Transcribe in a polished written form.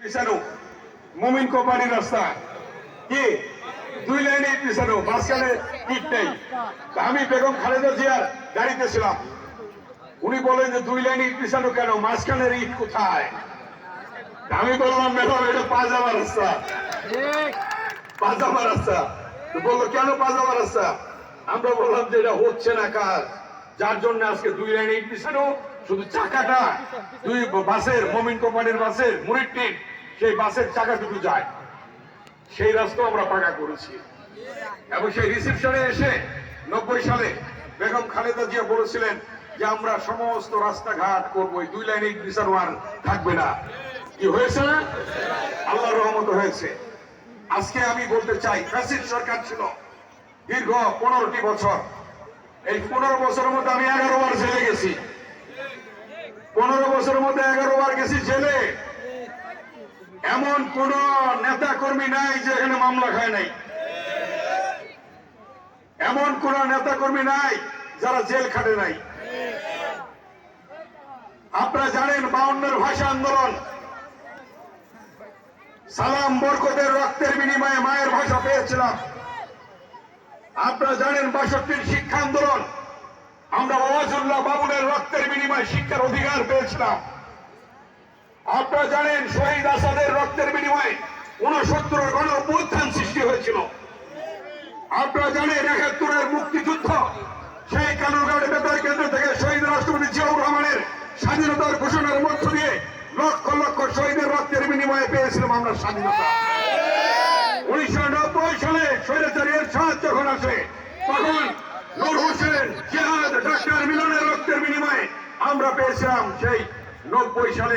পিছানো মুমিন কোম্পানির রাস্তা কি 2 লাইনে পিছানো, মাঝখানে ইট নেই। আমি বেগম খালেদা জিয়ার গাড়িতে ছিলাম, উনি বলেন যে 2 লাইনে ইট পিছানো কেন, মাঝখানের ইট কোথায়? আমি বললাম ম্যাডাম এটা পাজামা রাস্তা, পাজামা রাস্তা। বললো কেন পাজামা রাস্তা? আমরা বললাম যে এটা হচ্ছে না কাজ, যার জন্য আজকে 2 লাইনে ইট পিছানো, শুধু চাকাটা 2 বাসের মুমিন কোম্পানির বাসের মুরিদ টিন সেই বাসের চাকা দুটো যায়, সেই রাস্তা আমরা পাকা করেছি। এবং সেই রিসেপশনে এসে 90 সালে বেগম খালেদা জিয়া বলেছিলেন যে আমরা সমস্ত রাস্তাঘাট করবো, 2 লাইনে ইট পিছানো আর থাকবে না। কি হয়েছে না? আল্লাহর রহমত হয়েছে। আজকে আমি বলতে চাই, ফ্যাসিস্ট সরকার ছিল দীর্ঘ 15টি বছর। এই 15 বছরের মধ্যে আমি 11 বার জেলে গেছি। 15 বছরের মধ্যে 11 বার গেছি জেলে। এমন কোন নেতা কর্মী নাই যে এখানে মামলা খায় নাই, এমন কোন নেতা কর্মী নাই যারা জেল খাটে নাই। আপনারা জানেন 52 ভাষা আন্দোলন, সালাম বরকতের রক্তের বিনিময়ে মায়ের ভাষা পেয়েছিলাম। আপনারা জানেন 62 শিক্ষা আন্দোলন, আমরা ওয়াজুল্লাহ বাবুনের রক্তের বিনিময়ে শিক্ষার অধিকার পেয়েছিলাম। আপনারা জানেন শহীদ আসাদের রক্তের বিনিময়ে 69 গণ অভ্যুত্থান সৃষ্টি হয়েছিল। আপনারা জানেন 71 মুক্তিযুদ্ধ, সেই কালুরঘাট বেতার কেন্দ্র থেকে শহীদ রাষ্ট্রপতি জিয়াউর রহমানের স্বাধীনতার ঘোষণার মধ্য দিয়ে লক্ষ লক্ষ শহীদের রক্তের বিনিময়ে পেয়েছিলাম আমরা স্বাধীনতা। 1990 সালে স্বৈরাচারী এরশাদ যখন আসে, তখন নূর হোসেন, জিহাদ, ডাক্তার মিলনের রক্তের বিনিময়ে আমরা পেয়েছিলাম সেই 90 সালে